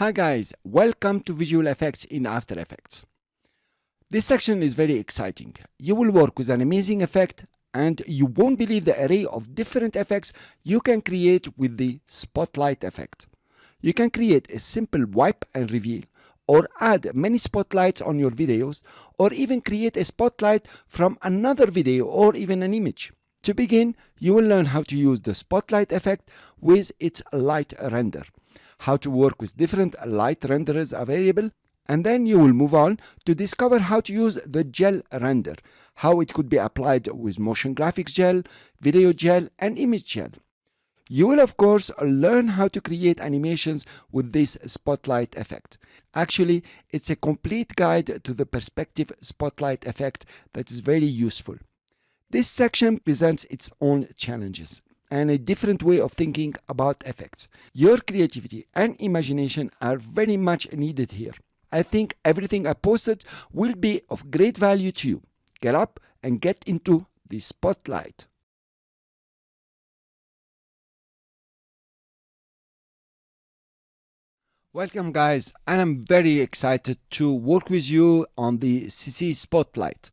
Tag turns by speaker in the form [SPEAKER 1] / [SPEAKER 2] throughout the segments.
[SPEAKER 1] Hi guys, welcome to Visual Effects in After Effects. This section is very exciting. You will work with an amazing effect and you won't believe the array of different effects you can create with the spotlight effect. You can create a simple wipe and reveal, or add many spotlights on your videos, or even create a spotlight from another video or even an image. To begin, you will learn how to use the spotlight effect with its light render, how to work with different light renderers available, and then you will move on to discover how to use the gel render, how it could be applied with motion graphics gel, video gel, and image gel. You will of course learn how to create animations with this spotlight effect. Actually, it's a complete guide to the perspective spotlight effect that is very useful. This section presents its own challenges and a different way of thinking about effects. Your creativity and imagination are very much needed here. I think everything I posted will be of great value to you. Get up and get into the spotlight. Welcome guys, and I'm very excited to work with you on the CC Spotlight.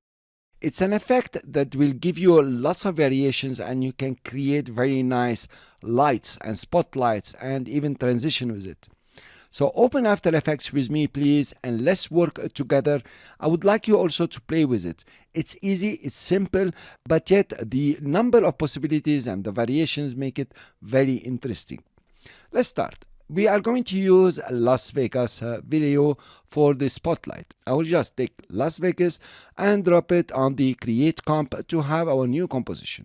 [SPEAKER 1] It's an effect that will give you lots of variations and you can create very nice lights and spotlights and even transition with it. So open After Effects with me please and let's work together. I would like you also to play with it. It's easy, it's simple, but yet the number of possibilities and the variations make it very interesting. Let's start. We are going to use Las Vegas video for the spotlight. I will just take Las Vegas and drop it on the Create Comp to have our new composition.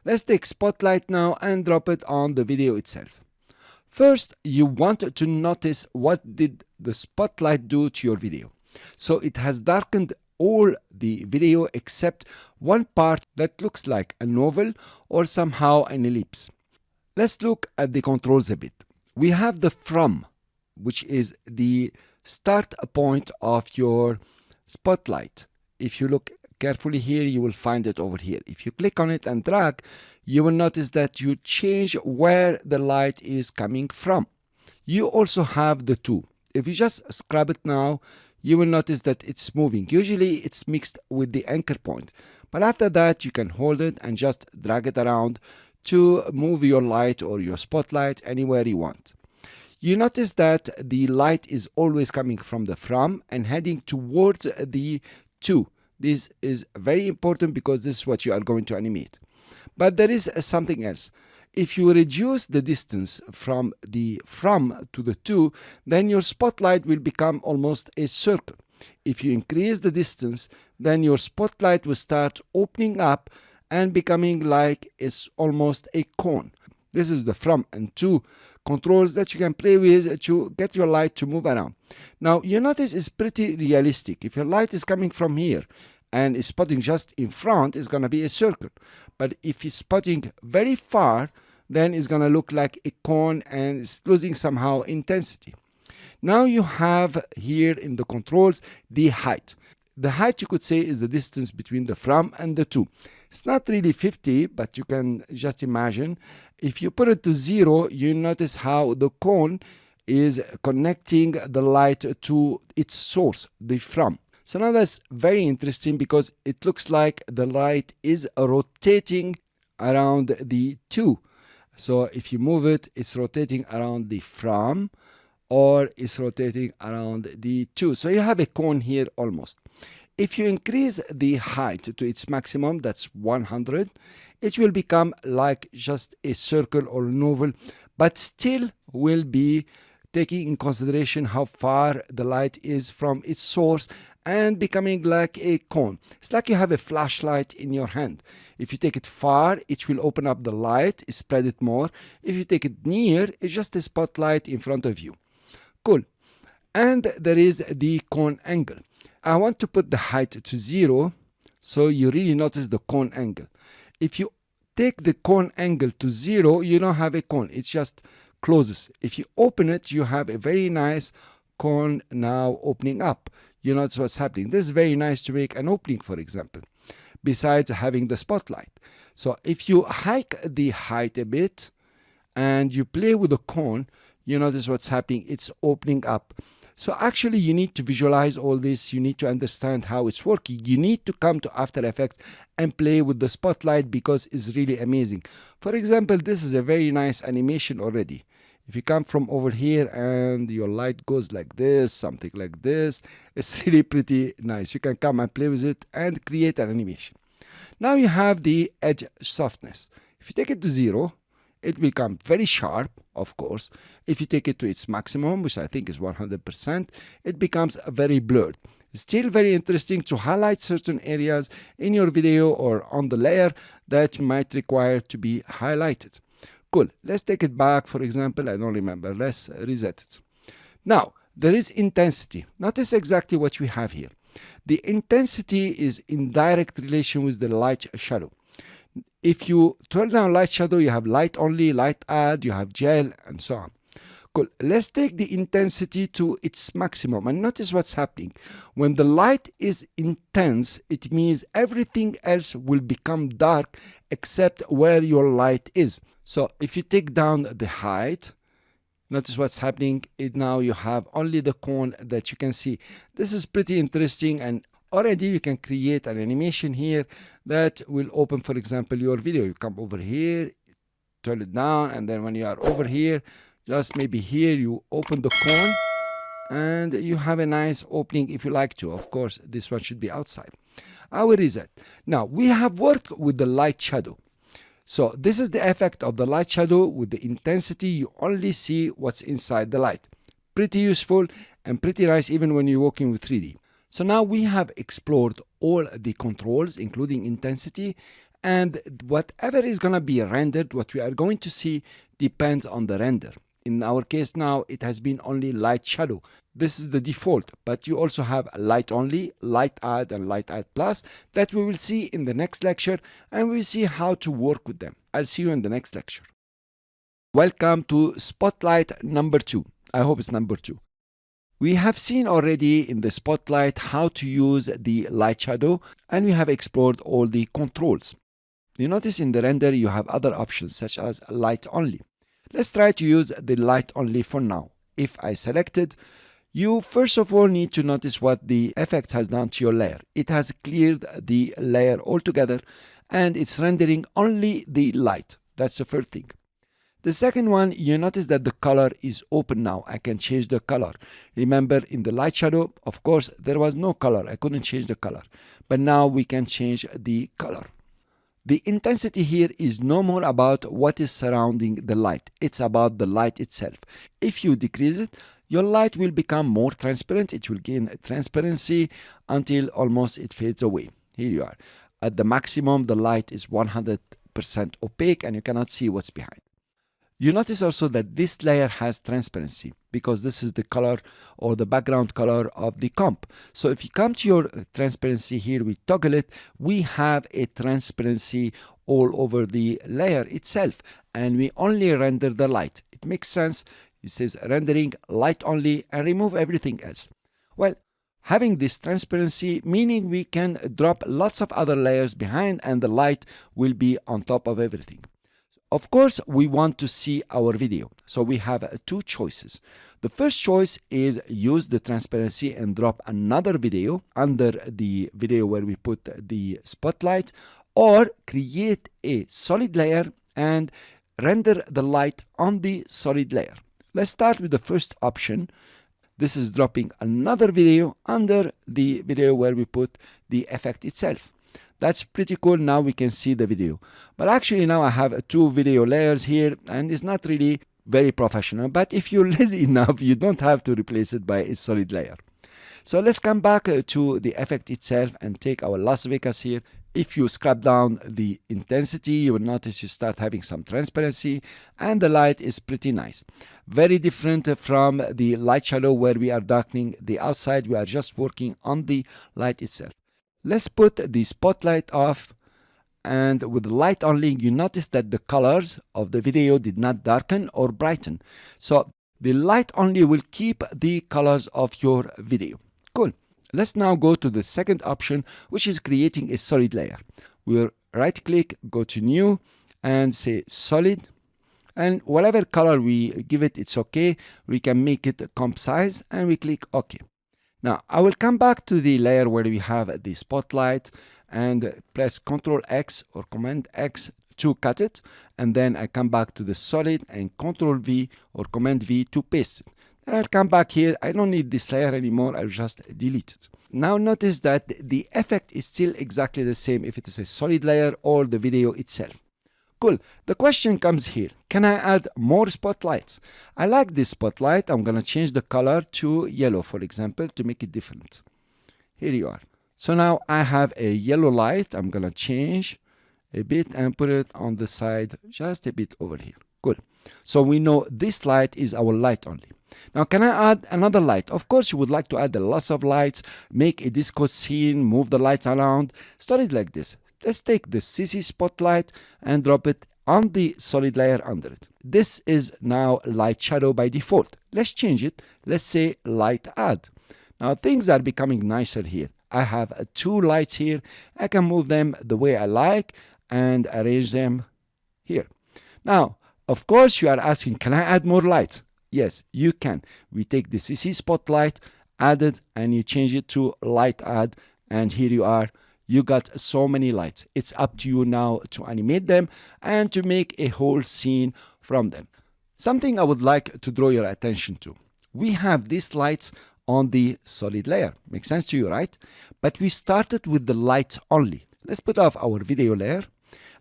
[SPEAKER 1] Let's take Spotlight now and drop it on the video itself. First, you want to notice what did the spotlight do to your video. So it has darkened all the video except one part that looks like an oval or somehow an ellipse. Let's look at the controls a bit. We have the from, which is the start point of your spotlight. If you look carefully here, you will find it over here. If you click on it and drag, you will notice that you change where the light is coming from. You also have the to. If you just scrub it now, you will notice that it's moving. Usually it's mixed with the anchor point. But after that, you can hold it and just drag it around to move your light or your spotlight anywhere you want. You notice that the light is always coming from the from and heading towards the to. This is very important because this is what you are going to animate. But there is something else. If you reduce the distance from the from to the to, then your spotlight will become almost a circle. If you increase the distance, then your spotlight will start opening up and becoming like it's almost a cone. This is the from and to controls that you can play with to get your light to move around. Now you notice it's pretty realistic. If your light is coming from here and is spotting just in front, it's going to be a circle. But if it's spotting very far, then it's going to look like a cone and it's losing somehow intensity. Now you have here in the controls the height. The height, you could say, is the distance between the from and the to. It's not really 50, but you can just imagine. If you put it to 0, you notice how the cone is connecting the light to its source, the from. So now that's very interesting because it looks like the light is rotating around the to. So if you move it, it's rotating around the from, or it's rotating around the to. So you have a cone here almost. If you increase the height to its maximum, that's 100, it will become like just a circle or an oval, but still will be taking in consideration how far the light is from its source and becoming like a cone. It's like you have a flashlight in your hand. If you take it far, it will open up the light, spread it more. If you take it near, it's just a spotlight in front of you. Cool. And there is the cone angle. I want to put the height to 0 so you really notice the cone angle. If you take the cone angle to 0, you don't have a cone. It just closes. If you open it, you have a very nice cone now opening up. You notice what's happening. This is very nice to make an opening, for example, besides having the spotlight. So if you hike the height a bit and you play with the cone, You notice what's happening, it's opening up. So actually you need to visualize all this, you need to understand how it's working. You need to come to After Effects and play with the spotlight because it's really amazing. For example, this is a very nice animation already. If you come from over here and your light goes like this, something like this, it's really pretty nice. You can come and play with it and create an animation. Now you have the edge softness. If you take it to 0, it will become very sharp, of course. If you take it to its maximum, which I think is 100%, it becomes very blurred. Still very interesting to highlight certain areas in your video or on the layer that might require to be highlighted. Cool. Let's take it back, for example. I don't remember. Let's reset it. Now, there is intensity. Notice exactly what we have here. The intensity is in direct relation with the light shadow. If you turn down light shadow, you have light only, light add, you have gel, and so on. Cool. Let's take the intensity to its maximum and notice what's happening. When the light is intense, it means everything else will become dark except where your light is. So if you take down the height, notice what's happening. Now you have only the cone that you can see. This is pretty interesting, and already you can create an animation here that will open, for example, your video. You come over here, turn it down, and then when you are over here, just maybe here, you open the cone and you have a nice opening if you like to. Of course, this one should be outside. I will reset. Now, we have worked with the light shadow. So this is the effect of the light shadow. With the intensity, you only see what's inside the light. Pretty useful and pretty nice even when you're working with 3D. So now we have explored all the controls, including intensity, and whatever is going to be rendered, what we are going to see depends on the render. In our case now, it has been only light shadow. This is the default, but you also have light only, light add, and light add plus that we will see in the next lecture, and we'll see how to work with them. I'll see you in the next lecture. Welcome to Spotlight number 2. I hope it's number 2. We have seen already in the Spotlight how to use the light shadow, and we have explored all the controls. You notice in the render you have other options such as light only. Let's try to use the light only for now. If I select it, you first of all need to notice what the effect has done to your layer. It has cleared the layer altogether and it's rendering only the light. That's the first thing. The second one, you notice that the color is open now. I can change the color. Remember, in the light shadow, of course, there was no color. I couldn't change the color. But now we can change the color. The intensity here is no more about what is surrounding the light. It's about the light itself. If you decrease it, your light will become more transparent. It will gain transparency until almost it fades away. Here you are. At the maximum, the light is 100% opaque and you cannot see what's behind. You notice also that this layer has transparency because this is the color or the background color of the comp. So if you come to your transparency here, we toggle it, we have a transparency all over the layer itself, and we only render the light. It makes sense. It says rendering light only and remove everything else. Well, having this transparency, meaning we can drop lots of other layers behind and the light will be on top of everything. Of course, we want to see our video. So we have two choices. The first choice is use the transparency and drop another video under the video where we put the spotlight, or create a solid layer and render the light on the solid layer. Let's start with the first option. This is dropping another video under the video where we put the effect itself. That's pretty cool. Now we can see the video. But actually now I have two video layers here and it's not really very professional. But if you're lazy enough, you don't have to replace it by a solid layer. So let's come back to the effect itself and take our Las Vegas here. If you scrub down the intensity, you will notice you start having some transparency and the light is pretty nice. Very different from the light shadow where we are darkening the outside. We are just working on the light itself. Let's put the spotlight off, and with the light only, you notice that the colors of the video did not darken or brighten. So the light only will keep the colors of your video. Cool. Let's now go to the second option, which is creating a solid layer. We'll right click, go to new and say solid. And whatever color we give it, it's okay. We can make it comp size and we click OK. Now I will come back to the layer where we have the spotlight and press Ctrl X or Command X to cut it, and then I come back to the solid and Ctrl V or Command V to paste it. Then I'll come back here. I don't need this layer anymore. I'll just delete it. Now notice that the effect is still exactly the same if it is a solid layer or the video itself. Cool. The question comes here. Can I add more spotlights? I like this spotlight. I'm going to change the color to yellow, for example, to make it different. Here you are. So now I have a yellow light. I'm going to change a bit and put it on the side just a bit over here. Cool. So we know this light is our light only. Now, can I add another light? Of course, you would like to add lots of lights, make a disco scene, move the lights around. Stories like this. Let's take the CC spotlight and drop it on the solid layer under it. This is now light shadow by default. Let's change it. Let's say light add. Now things are becoming nicer here. I have two lights here. I can move them the way I like and arrange them here. Now, of course, you are asking, can I add more lights? Yes, you can. We take the CC spotlight, add it, and you change it to light add, and here you are. You got so many lights. It's up to you now to animate them and to make a whole scene from them. Something I would like to draw your attention to. We have these lights on the solid layer. Makes sense to you, right? But we started with the light only. Let's put off our video layer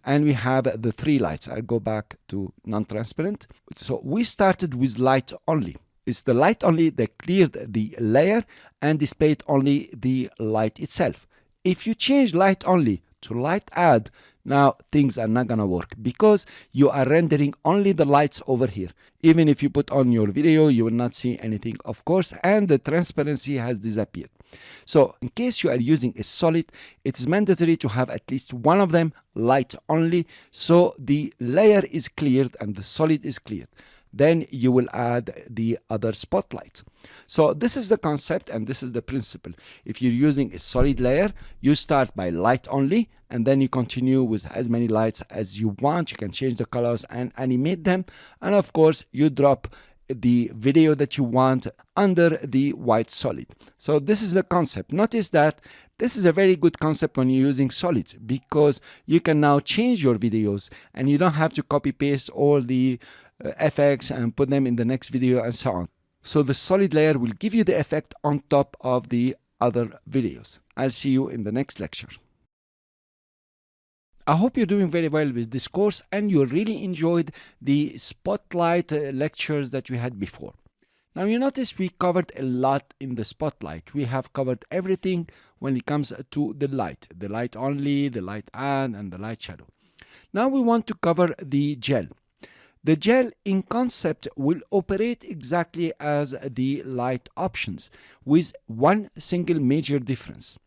[SPEAKER 1] and we have the three lights. I'll go back to non-transparent. So we started with light only. It's the light only that cleared the layer and displayed only the light itself. If you change light only to light add, now things are not gonna work because you are rendering only the lights over here. Even if you put on your video, you will not see anything, of course, and the transparency has disappeared. So in case you are using a solid, it is mandatory to have at least one of them light only, so the layer is cleared and the solid is cleared. Then you will add the other spotlight. So this is the concept and this is the principle. If you're using a solid layer, you start by light only and then you continue with as many lights as you want. You can change the colors and animate them, and of course you drop the video that you want under the white solid. So this is the concept. Notice that this is a very good concept when you're using solids because you can now change your videos and you don't have to copy paste all the effects and put them in the next video and so on. So the solid layer will give you the effect on top of the other videos. I'll see you in the next lecture. I hope you're doing very well with this course and you really enjoyed the spotlight lectures that we had before. Now you notice we covered a lot in the spotlight. We have covered everything when it comes to the light only, the light add, and the light shadow. Now we want to cover the gel. The gel in concept will operate exactly as the light options with one single major difference.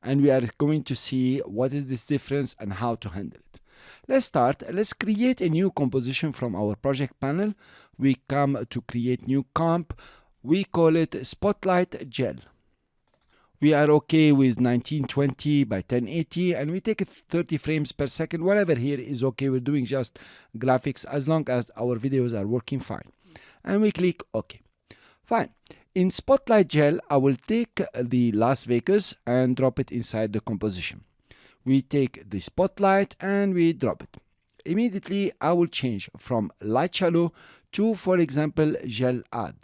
[SPEAKER 1] And we are going to see what is this difference and how to handle it. Let's start. Let's create a new composition from our project panel. We come to create new comp. We call it Spotlight Gel. We are okay with 1920 by 1080 and we take it 30 frames per second. Whatever here is okay. We're doing just graphics as long as our videos are working fine. And we click OK. Fine. In Spotlight Gel, I will take the Las Vegas and drop it inside the composition. We take the spotlight and we drop it. Immediately, I will change from light shadow to, for example, gel add.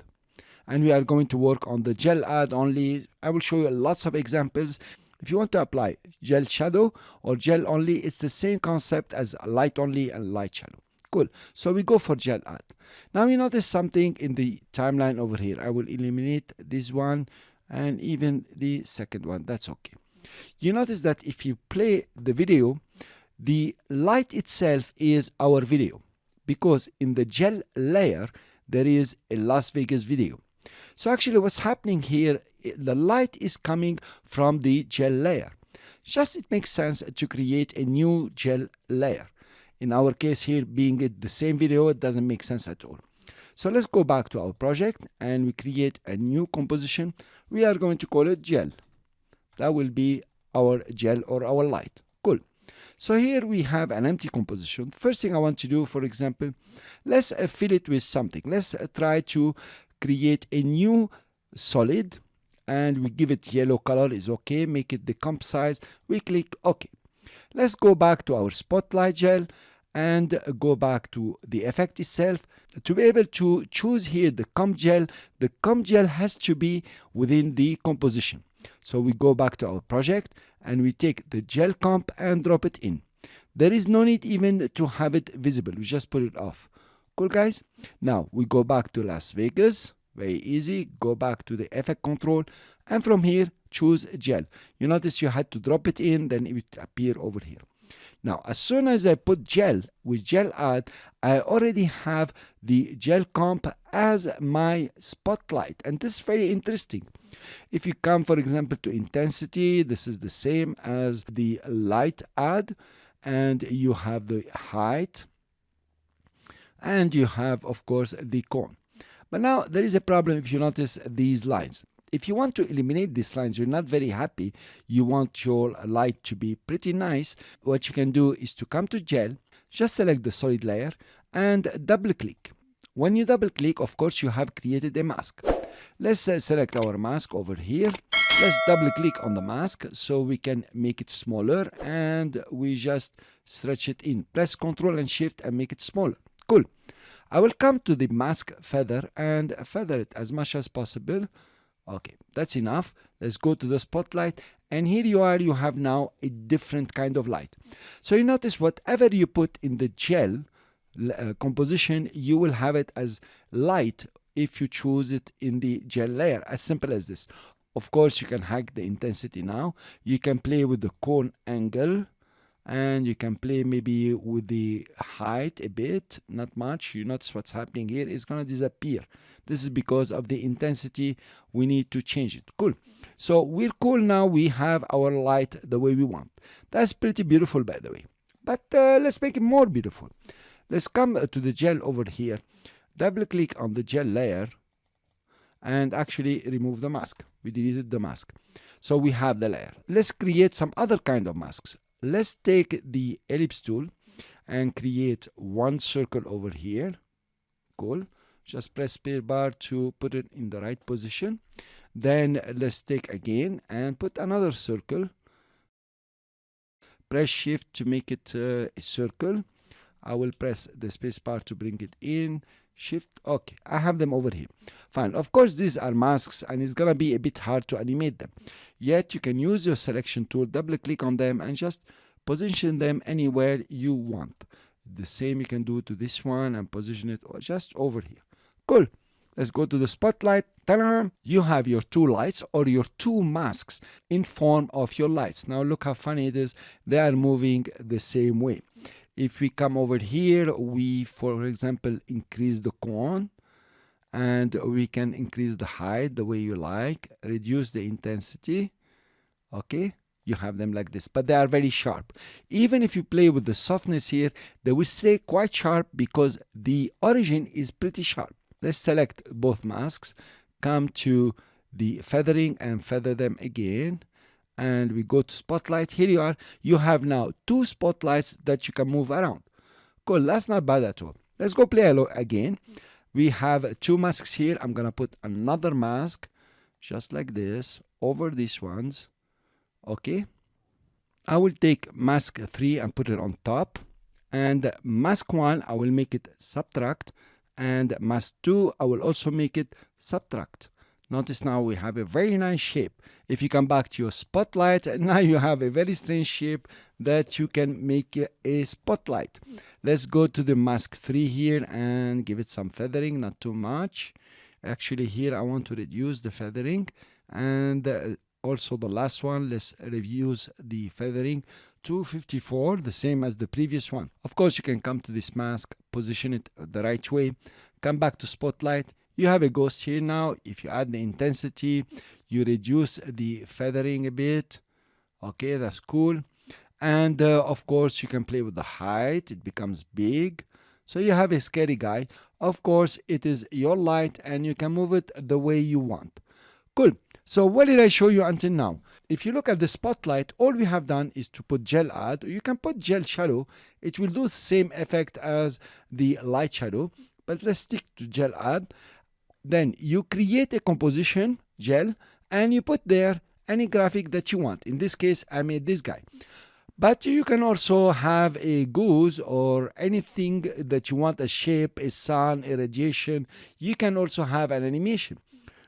[SPEAKER 1] And we are going to work on the gel add only. I will show you lots of examples. If you want to apply gel shadow or gel only, it's the same concept as light only and light shadow. Cool. So we go for gel add. Now you notice something in the timeline over here. I will eliminate this one and even the second one. That's okay. You notice that if you play the video, the light itself is our video because in the gel layer, there is a Las Vegas video. So actually what's happening here, the light is coming from the gel layer. Just it makes sense to create a new gel layer. In our case here, being it the same video, it doesn't make sense at all. So let's go back to our project and we create a new composition. We are going to call it gel. That will be our gel or our light. Cool. So here we have an empty composition. First thing I want to do, for example, let's fill it with something. Let's try to create a new solid, and we give it yellow color is okay. Make it the comp size. We click OK. Let's go back to our spotlight gel and go back to the effect itself. To be able to choose here the comp gel has to be within the composition. So we go back to our project and we take the gel comp and drop it in. There is no need even to have it visible. We just put it off. Cool, guys? Now we go back to Las Vegas. Very easy. Go back to the effect control, and from here choose gel. You notice you had to drop it in, then it would appear over here. Now, as soon as I put gel with gel add, I already have the gel comp as my spotlight, and this is very interesting. If you come, for example, to intensity, this is the same as the light add, and you have the height, and you have, of course, the cone. But now there is a problem if you notice these lines. If you want to eliminate these lines, you're not very happy, you want your light to be pretty nice, what you can do is to come to gel, just select the solid layer and double click. When you double click, of course, you have created a mask. Let's select our mask over here. Let's double click on the mask so we can make it smaller, and we just stretch it in. Press Ctrl and Shift and make it smaller. Cool. I will come to the mask feather and feather it as much as possible. Okay, that's enough. Let's go to the spotlight, and here you are. You have now a different kind of light. So you notice whatever you put in the gel composition, you will have it as light if you choose it in the gel layer. As simple as this. Of course, you can hack the intensity now. You can play with the cone angle, and you can play maybe with the height a bit, not much. You notice what's happening here is going to disappear. This is because of the intensity. We need to change it. Cool. So we're cool now. We have our light the way we want. That's pretty beautiful, by the way. But let's make it more beautiful. Let's come to the gel over here. Double click on the gel layer and actually remove the mask. We deleted the mask. So we have the layer. Let's create some other kind of masks. Let's take the ellipse tool and create one circle over here. Cool. Just press spacebar to put it in the right position. Then let's take again and put another circle. Press Shift to make it a circle. I will press the spacebar to bring it in. Shift. Okay, I have them over here. Fine. Of course, these are masks, and it's gonna be a bit hard to animate them. Yet you can use your selection tool, double click on them, and just position them anywhere you want. The same you can do to this one and position it just over here. Cool. Let's go to the spotlight. Ta-da! You have your two lights or your two masks in form of your lights. Now look how funny it is. They are moving the same way. If we come over here, we, for example, increase the cone, and we can increase the height the way you like, reduce the intensity. Okay, you have them like this, but they are very sharp. Even if you play with the softness here, they will stay quite sharp because the origin is pretty sharp. Let's select both masks, come to the feathering and feather them again. And we go to spotlight. Here you are. You have now two spotlights that you can move around. Cool. That's not bad at all. Let's go play again. We have two masks here. I'm going to put another mask just like this over these ones. Okay. I will take mask 3 and put it on top. And mask 1, I will make it subtract. And mask 2, I will also make it subtract. Notice now we have a very nice shape. If you come back to your spotlight, now you have a very strange shape that you can make a spotlight. Let's go to the mask 3 here and give it some feathering, not too much. Actually here I want to reduce the feathering, and also the last one, let's reduce the feathering to 54, the same as the previous one. Of course, you can come to this mask, position it the right way, come back to spotlight. You have a ghost here now. If you add the intensity, you reduce the feathering a bit. Okay, that's cool. And of course, you can play with the height. It becomes big. So you have a scary guy. Of course, it is your light and you can move it the way you want. Cool. So what did I show you until now? If you look at the spotlight, all we have done is to put gel add. You can put gel shadow. It will do the same effect as the light shadow, but let's stick to gel add. Then you create a composition gel and you put there any graphic that you want. In this case, I made this guy. But you can also have a goose or anything that you want, a shape, a sun, a radiation. You can also have an animation.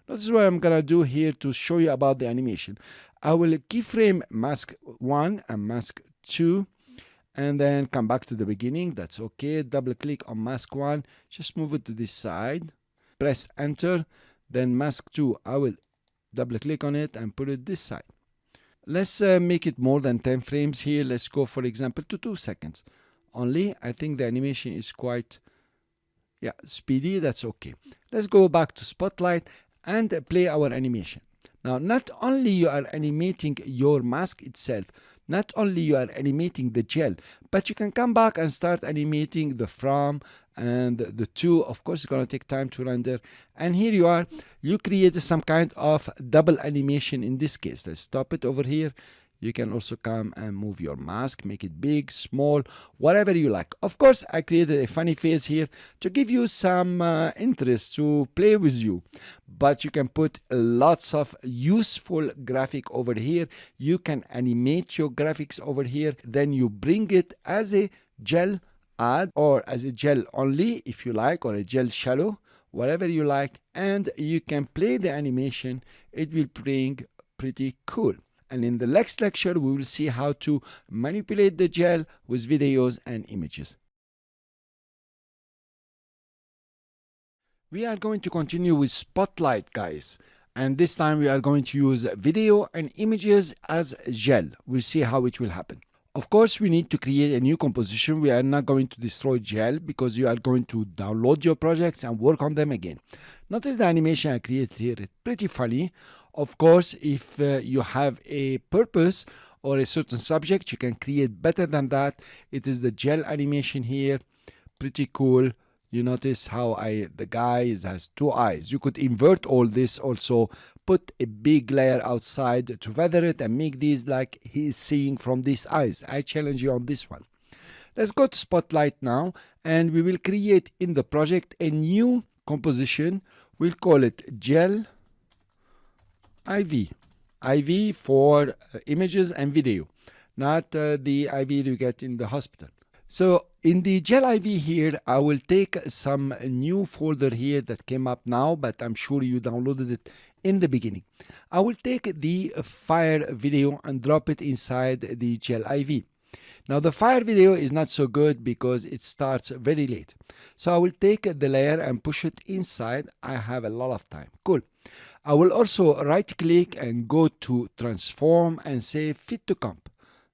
[SPEAKER 1] This is what I'm gonna do here to show you about the animation. I will keyframe mask 1 and mask 2 and then come back to the beginning. That's okay. Double click on mask 1, just move it to this side, press enter. Then mask 2, I will double click on it and put it this side. Let's make it more than 10 frames here. Let's go, for example, to 2 seconds only. I think the animation is quite speedy. That's okay. Let's go back to spotlight and play our animation. Now, not only you are animating your mask itself, not only you are animating the gel, but you can come back and start animating the from and the to. Of course, it's going to take time to render. And here you are, you created some kind of double animation in this case. Let's stop it over here. You can also come and move your mask, make it big, small, whatever you like. Of course, I created a funny face here to give you some interest to play with you. But you can put lots of useful graphic over here. You can animate your graphics over here. Then you bring it as a gel add or as a gel only if you like, or a gel shadow, whatever you like. And you can play the animation. It will bring pretty cool. And in the next lecture, we will see how to manipulate the gel with videos and images. We are going to continue with Spotlight, guys. And this time we are going to use video and images as gel. We'll see how it will happen. Of course, we need to create a new composition. We are not going to destroy gel because you are going to download your projects and work on them again. Notice the animation I created here. It's pretty funny. Of course, if you have a purpose or a certain subject, you can create better than that. It is the gel animation here. Pretty cool. You notice how the guy has 2 eyes. You could invert all this also. Put a big layer outside to feather it and make these like he is seeing from these eyes. I challenge you on this one. Let's go to Spotlight now, and we will create in the project a new composition. We'll call it Gel IV. IV for images and video, not the IV you get in the hospital. So in the Gel IV here, I will take some new folder here that came up now, but I'm sure you downloaded it in the beginning. I will take the fire video and drop it inside the Gel IV. Now the fire video is not so good because it starts very late. So I will take the layer and push it inside. I have a lot of time. Cool. I will also right click and go to transform and say fit to comp.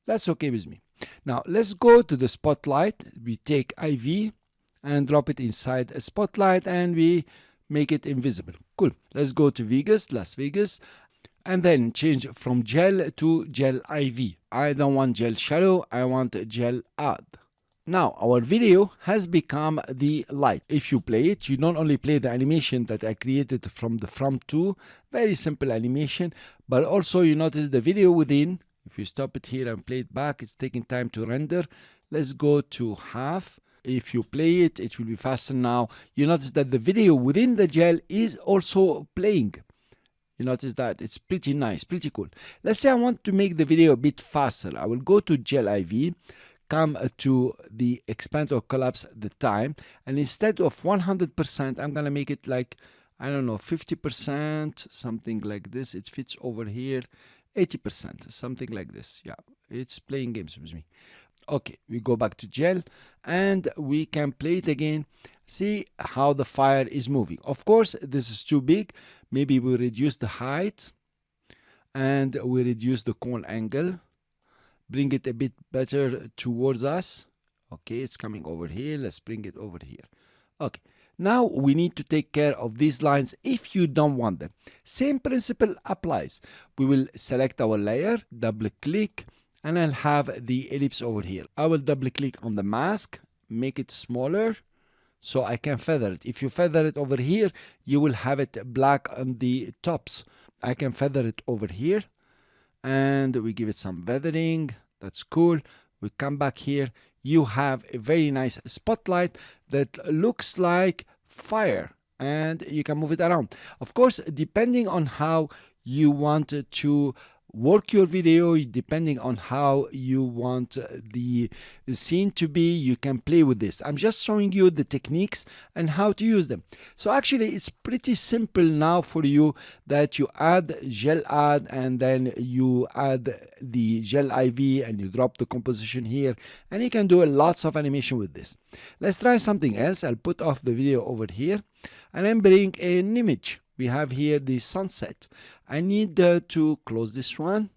[SPEAKER 1] That's okay with me. Now let's go to the spotlight. We take IV and drop it inside a spotlight and we make it invisible. Cool. Let's go to Vegas, Las Vegas, and then change from gel to gel IV. I don't want gel shadow, I want gel add. Now our video has become the light. If you play it, you not only play the animation that I created from the from to, very simple animation, but also you notice the video within. If you stop it here and play it back, it's taking time to render. Let's go to half. If you play it, it will be faster now. You notice that the video within the gel is also playing. You notice that it's pretty nice, pretty cool. Let's say I want to make the video a bit faster. I will go to Gel IV, come to the expand or collapse the time, and instead of 100%, I'm gonna make it like, I don't know, 50%, something like this. It fits over here, 80%, something like this. Yeah, it's playing games with me. Okay, we go back to gel and we can play it again. See how the fire is moving. Of course, this is too big. Maybe we reduce the height and we reduce the cone angle. Bring it a bit better towards us. Okay, it's coming over here. Let's bring it over here. Okay, now we need to take care of these lines if you don't want them. Same principle applies. We will select our layer, double click, and I'll have the ellipse over here. I will double click on the mask, make it smaller So I can feather it. If you feather it over here, you will have it black on the tops. I can feather it over here, and we give it some feathering. That's cool. We come back here. You have a very nice spotlight that looks like fire, and you can move it around. Of course, depending on how you want to work your video, depending on how you want the scene to be, you can play with this. I'm just showing you the techniques and how to use them. So actually it's pretty simple now for you, that you add gel add, and then you add the gel IV, and you drop the composition here, and you can do lots of animation with this. Let's try something else. I'll put off the video over here, and then bring an image. We have here the sunset. I need to close this one,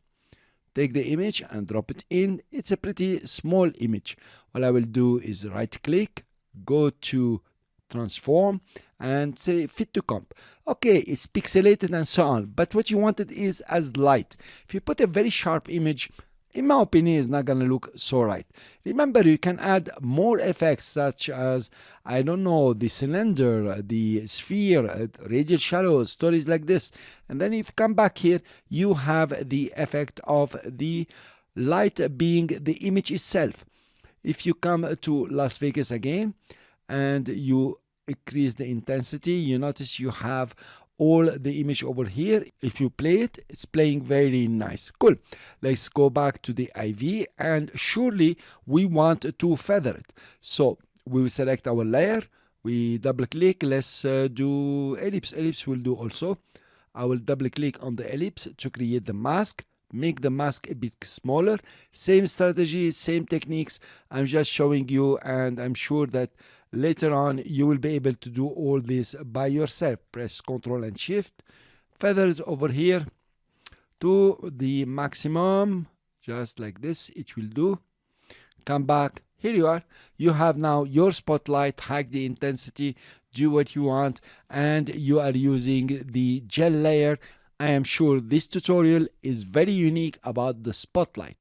[SPEAKER 1] take the image and drop it in. It's a pretty small image. What I will do is right click, go to transform, and say fit to comp. Okay, it's pixelated and so on, but what you wanted is as light. If you put a very sharp image, in my opinion, it's not gonna look so right. Remember, you can add more effects, such as, I don't know, the cylinder, the sphere, radial shadows, stories like this. And then if you come back here, you have the effect of the light being the image itself. If you come to Las Vegas again, and you increase the intensity, you notice you have all the image over here. If you play it, it's playing very nice. Cool. Let's go back to the IV, and surely we want to feather it. So we will select our layer, we double click, let's do ellipse. Ellipse will do also. I will double click on the ellipse to create the mask, make the mask a bit smaller. Same strategy, same techniques. I'm just showing you, and I'm sure that later on you will be able to do all this by yourself. Press Ctrl and Shift, feather it over here to the maximum, just like this. It will do. Come back. Here you are. You have now your spotlight. Hack the intensity, do what you want, and you are using the gel layer. I am sure this tutorial is very unique about the spotlight.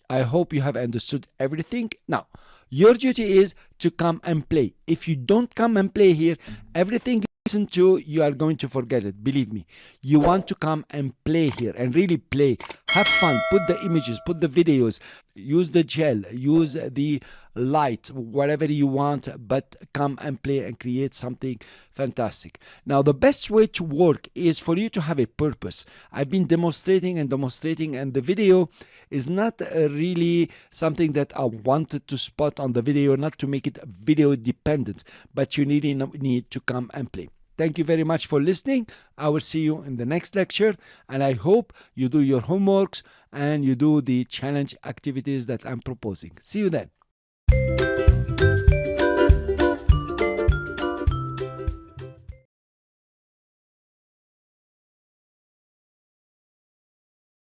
[SPEAKER 1] I hope you have understood everything. Now, your duty is to come and play. If you don't come and play here, everything you listen to, you are going to forget it. Believe me. You want to come and play here and really play. Have fun. Put the images, put the videos, use the gel, use the light, whatever you want, but come and play and create something fantastic. Now, the best way to work is for you to have a purpose. I've been demonstrating, and the video is not really something that I wanted to spot on the video, not to make it video dependent, but you really need to come and play. Thank you very much for listening. I will see you in the next lecture, and I hope you do your homeworks and you do the challenge activities that I'm proposing. See you then.